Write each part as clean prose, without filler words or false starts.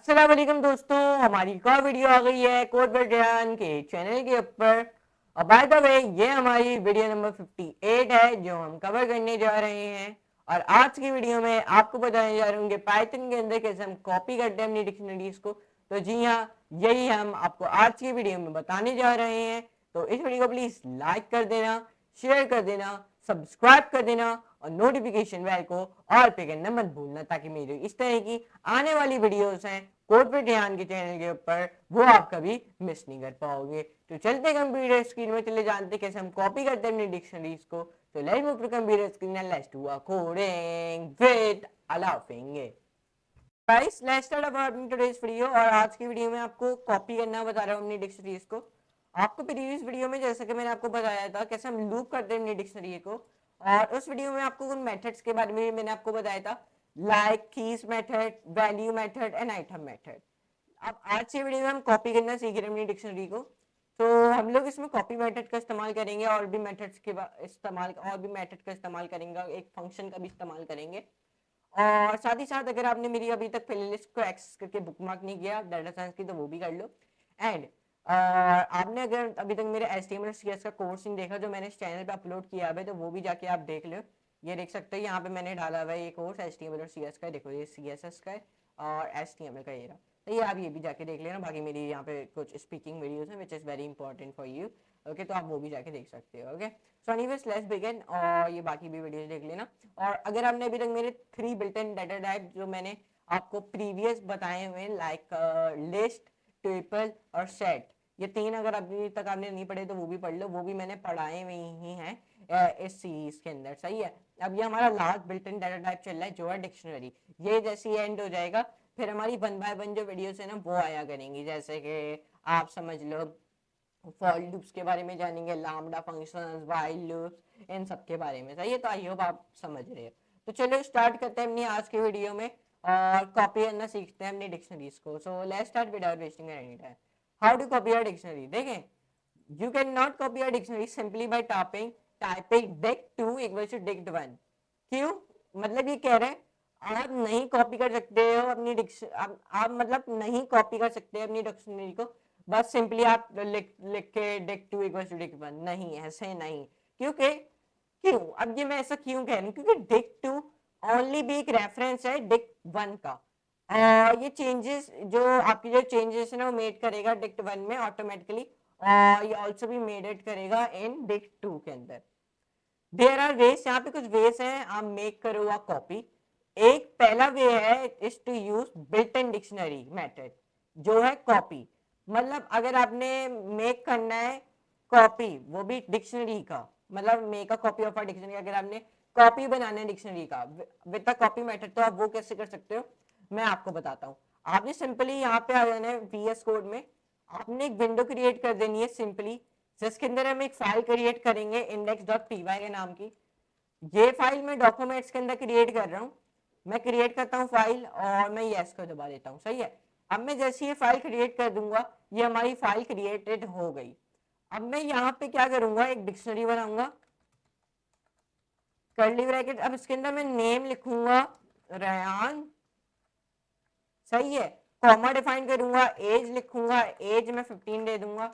अस्सलाम वालेकुम दोस्तों, हमारी एक और वीडियो आ गई है कोड बटन के चैनल के ऊपर। और बाय द वे ये हमारी वीडियो नंबर 58 है जो हम कवर करने जा रहे हैं। और आज की वीडियो में आपको बताने जा रहे होंगे पाइथन के अंदर कैसे हम कॉपी करते हैं अपनी डिक्शनरीज को। तो जी हाँ, यही हम आपको आज की वीडियो में बताने जा रहे हैं। तो इस वीडियो को प्लीज लाइक कर देना, शेयर कर देना, सब्सक्राइब कर देना और नोटिफिकेशन बेल को ऑल पे करना मत भूलना, ताकि मेरी इस तरह की आने वाली वीडियोस हैं कोड पे ध्यान के चैनल के ऊपर वो आप कभी मिस नहीं कर पाओगे। तो चलते कंप्यूटर स्क्रीन में चले जानते कैसे हम कॉपी करते हैं अपनी डिक्शनरीज को। तो let's move to computer screen and let's do a coding with allowing it. Guys let's start about today's video. और आज की वीडियो में आपको कॉपी करना बता रहा हूँ अपनी डिक्शनरीज को। आपको प्रीवियस वीडियो में जैसा कि मैंने आपको बताया था कैसे हम लूप करते हैं अपनी डिक्शनरी को, और उस वीडियो में आपको उन मेथड्स के बारे में मैंने आपको बताया था, like keys method, value method and item method. अब आज की वीडियो में हम कॉपी करना सीख रहे हैं अपनी डिक्शनरी को। तो हम लोग इसमें कॉपी मेथड का इस्तेमाल करेंगे और भी मेथड्स के इस्तेमाल और भी मेथड का इस्तेमाल करेंगे, एक फंक्शन का भी इस्तेमाल करेंगे। और साथ ही साथ अगर आपने मेरी अभी तक प्लेलिस्ट को एक्सेस करके बुकमार्क नहीं किया डाटा साइंस की, तो वो भी कर लो। एंड आपने अगर अभी तक मेरे HTML और CS का कोर्स नहीं देखा जो मैंने इस चैनल पे अपलोड किया है, तो वो भी जाके आप देख लो। ये देख सकते हो यहाँ पे मैंने डाला हुआ है ये कोर्स HTML और CS का। देखो ये CSS का है और HTML का ये रहा। तो ये आप ये भी जाके देख लेना। बाकी मेरी यहाँ पे कुछ स्पीकिंग वीडियोस हैं which is very important for you. Okay, तो आप वो भी जाके देख सकते हो। Okay, so anyways let's begin. और ये बाकी भी वीडियोस देख लेना। और अगर आपने अभी तक मेरे 3 बिल्ट इन डाटा टाइप जो मैंने आपको प्रीवियस बताए हुए लाइक लिस्ट, ट्रिपल और सेट, ये 3 अगर अभी तक आपने नहीं पढ़े तो वो भी पढ़ लो, वो भी मैंने पढ़ाए हुए ही हैं इस सीरीज के अंदर। सही है। अब ये हमारा last built in data type चल रहा है जो है डिक्शनरी। ये जैसे ही एंड हो जाएगा फिर हमारी 1 बाय 1 जो वीडियोस है ना वो आया करेंगी। जैसे कि आप समझ लो फॉर लूप्स के बारे में जानेंगे, लैम्डा फंक्शंस, व्हाइल लूप्स, इन सब के बारे में। सही है, तो आई होप आप समझ रहे हो। तो चलो स्टार्ट करते हैं अपनी आज की वीडियो में और कॉपी करना सीखते हैं अपनी डिक्शनरीज को। So let's start without wasting any time. How to copy a dictionary. देखें, you cannot copy a dictionary simply by typing dict2 equals to dict1। क्यों? मतलब ये कह रहे हैं आप नहीं कॉपी कर सकते हो अपनी आप मतलब नहीं कॉपी कर सकते अपनी डिक्शनरी को बस सिंपली आप लिख के dict2 equals to dict1। नहीं, ऐसे नहीं। क्योंकि क्यों? अब ये मैं ऐसा क्यों कह रहा हूँ, क्योंकि dict2 ओनली भी एक रेफरेंस है dict1 का। ये चेंजेस जो आपकी जो चेंजेस है ना वो मेड करेगा dict1 में ऑटोमेटिकली। ये ऑल्सो भी मेड इट करेगा इन dict2 के अंदर। देयर आर वेज, यहाँ पे कुछ वेज हैं आप मेक करो अ कॉपी। एक पहला वे है is to use built in dictionary method जो है कॉपी। मतलब अगर आपने मेक करना है कॉपी वो भी डिक्शनरी का, मतलब make a copy of a dictionary, अगर आपने कॉपी बनाना है डिक्शनरी का विद द कॉपी मेथड, तो आप वो कैसे कर सकते हो मैं आपको बताता हूँ। आपने सिंपली यहाँ पे आ जाना है VS कोड में, आपने एक विंडो क्रिएट कर देनी है सिंपली, जिसके अंदर हम एक फाइल क्रिएट करेंगे index.py के नाम की। ये फाइल मैं डॉक्यूमेंट्स के अंदर क्रिएट कर रहा हूँ। मैं क्रिएट करता हूँ फाइल और मैं यस को दबा देता हूँ। सही है। अब मैं जैसे ये फाइल क्रिएट कर दूंगा ये हमारी फाइल क्रिएटेड हो गई। अब मैं यहाँ पे क्या करूंगा, एक डिक्शनरी बनाऊंगा कर्ली ब्रैकेट। अब इसके अंदर मैं नेम लिखूंगा रयान। सही है। कॉमा डिफाइन करूंगा, एज लिखूंगा, एज में 15 दे दूंगा।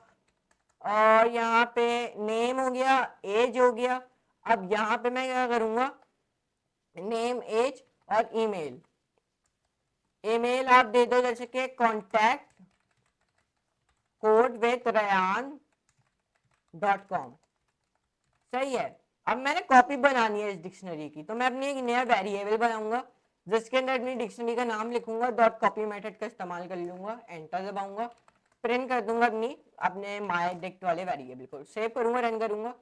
और यहाँ पे नेम हो गया, एज हो गया। अब यहाँ पे मैं क्या करूंगा, नेम, एज और ईमेल। ईमेल आप दे दो जैसे कि कॉन्टैक्ट कोड विद rayan.com। सही है। अब मैंने कॉपी बनानी है इस डिक्शनरी की, तो मैं अपनी एक नया वेरिएबल बनाऊंगा जिसके अंदर अपनी डिक्शनरी का नाम लिखूंगा, डॉट कॉपी मेथड का इस्तेमाल कर लूंगा, एंटर दबाऊंगा, प्रिंट कर दूंगा अपने माय डिक्ट वाले वेरिएबल को, सेव करूंगा, रन करूंगा।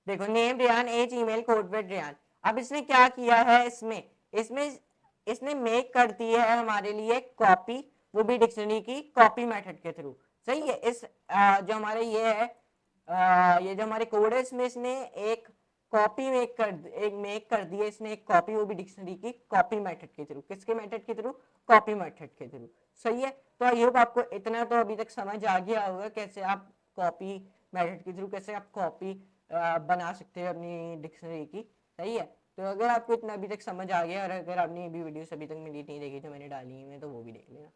देखो name Ryan, age, email, code with Ryan. अब इसने क्या किया है, इसमें इसमें इसने मेक कर दी है हमारे लिए कॉपी, वो भी डिक्शनरी की कॉपी मेथड के थ्रू। सही है। इस जो हमारे ये है ये जो हमारे कोड है इसमें इसने एक कॉपी मेक कर दी है इसने एक कॉपी, वो भी डिक्शनरी की कॉपी मेथड के थ्रू। किसके मेथड के थ्रू? कॉपी मेथड के थ्रू। सही है। तो आई होप आपको इतना तो अभी तक समझ आ गया होगा कैसे आप कॉपी मेथड के थ्रू कैसे आप कॉपी बना सकते हैं अपनी डिक्शनरी की। सही है। तो अगर आपको इतना अभी तक समझ आ गया और अगर आपने ये भी वीडियोस अभी तक मेरी नहीं देखी जो मैंने डाली है तो वो भी देख लेना।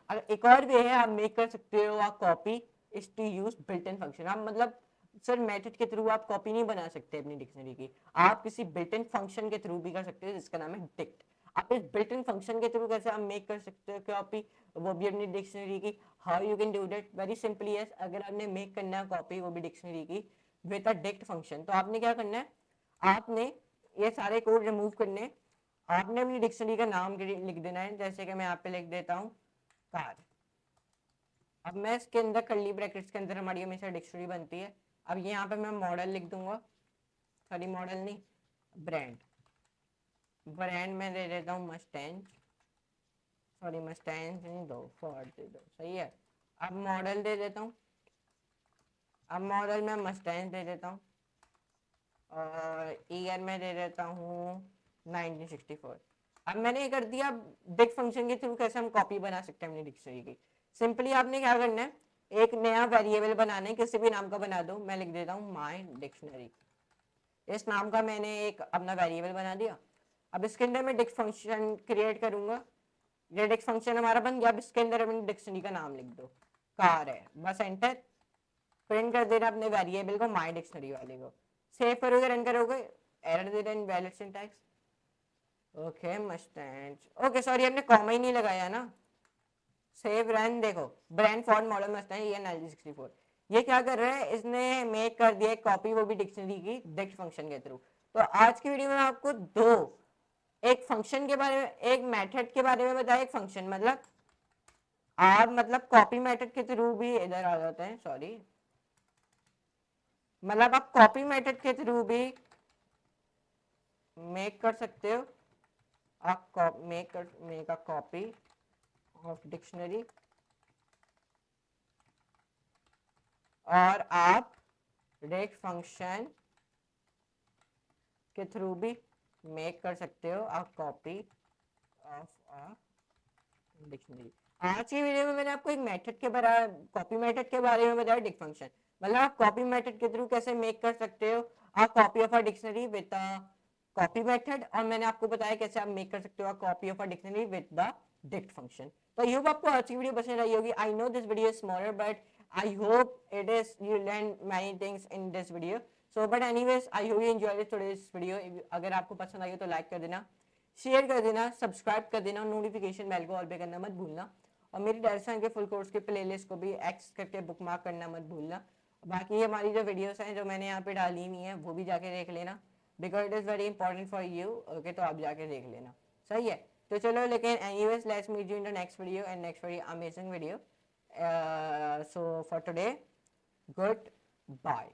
अगर एक और वे है, आप मेक कर सकते हो आप copy is to use built in function. आप मतलब सर मेथड के थ्रू आप कॉपी नहीं बना सकते अपनी डिक्शनरी की, आप किसी बिल्ट इन फंक्शन के थ्रू भी कर सकते हो जिसका नाम है डिक्ट। आप इस बिल्ट इन फंक्शन के थ्रू कैसे आप मेक कर सकते हो कॉपी, वो भी अपनी डिक्शनरी की। How you can do that, very simply yes, अगर आपने मेक करना है कॉपी वो भी डिक्शनरी की विद अ डिक्ट फंक्शन, तो आपने क्या करना है, आपने ये सारे कोड रिमूव करने, आपने अपनी डिक्शनरी का नाम लिख देना है। जैसे कि मैं यहाँ पे लिख देता हूँ कार। अब मैं इसके अंदर कर्ली ब्रैकेट्स के अंदर हमारी हमेशा डिक्शनरी बनती है। अब यहाँ पे मैं मॉडल लिख दूंगा, सॉरी मॉडल नहीं, ब्रांड। ब्रांड में दे देता हूँ मस्टैंग, सॉरी मस्टैंग नहीं दो, फोर्ड दे दो, सही है। अब मॉडल दे देता हूँ, अब मॉडल में मस्टैंग दे देता हूँ और ईयर में दे देता हूँ 1964। अब मैंने ये कर दिया। डिक्ट फंक्शन के थ्रू कैसे हम कॉपी बना सकते हैं अपनी डिक्शनरी की, सिंपली आपने क्या करना है, एक नया वेरिएबल बनाना है, किसी भी नाम का बना दो। मैं लिख देता हूँ माई डिक्शनरी, इस नाम का मैंने एक अपना वेरिएबल बना दिया। अब इसके अंदर मैं डिक्ट फंक्शन क्रिएट करूंगा, ये डिक्ट फंक्शन हमारा बन गया। अब इसके अंदर अपनी डिक्शनरी का नाम लिख दो, कार है, बस एंटर। प्रिंट कर देना अपने वेरिएबल को, माई डिक्शनरी वाले को। सेव करोगे, रन करोगे, एरर दे देना invalid syntax. Okay Mustang, okay sorry हमने कॉमा ही नहीं लगाया ना। सेव रन, देखो ब्रांड फॉन्ट मॉडल मस्टैंग ये 1964। ये क्या कर रहा है, इसने मेक कर दिया कॉपी, वो भी डिक्शनरी की डिक्ट फंक्शन के थ्रू। तो आज की वीडियो में आपको दो, एक फंक्शन के बारे में, एक मेथड के बारे में बताया, एक फंक्शन। मतलब आप मतलब कॉपी मेथड के थ्रू भी इधर आ जाते हैं, सॉरी, मतलब आप कॉपी मेथड के थ्रू भी मेक कर सकते हो। आप make a copy of dictionary, और आप डिक्ट फंक्शन के थ्रू भी मेक कर सकते हो a copy of a dictionary. आज की वीडियो में मैंने आपको एक मेथड के बारे, कॉपी मेथड के बारे में बताया, डिक्ट फंक्शन। मतलब आप कॉपी मेथड के थ्रू कैसे मेक कर सकते हो a copy of a dictionary with the copy method, और मैंने आपको बताया कैसे आप मेक कर सकते हो a copy of a dictionary with the dict function. तो आई होप आपको आज की वीडियो पसंद आई होगी। I know this video is smaller but I hope it is you learn many things in this video. So but anyways I hope you enjoy this today's video. अगर आपको पसंद आई हो तो लाइक कर देना, शेयर कर देना, सब्सक्राइब कर देना, नोटिफिकेशन बेल को ऑल पे करना मत भूलना, और मेरी दर्शन के फुल कोर्स के प्लेलिस्ट को भी एक्स करके बुकमार्क करना मत भूलना। बाकी हमारी जो वीडियोस हैं जो मैंने यहाँ पे डाली हुई हैं वो भी जाके देख लेना, because it is very important for you. Okay, तो आप जाके देख लेना, सही है। तो चलो, लेकिन anyways let's meet you in the next video and next very amazing video. So for today, good bye.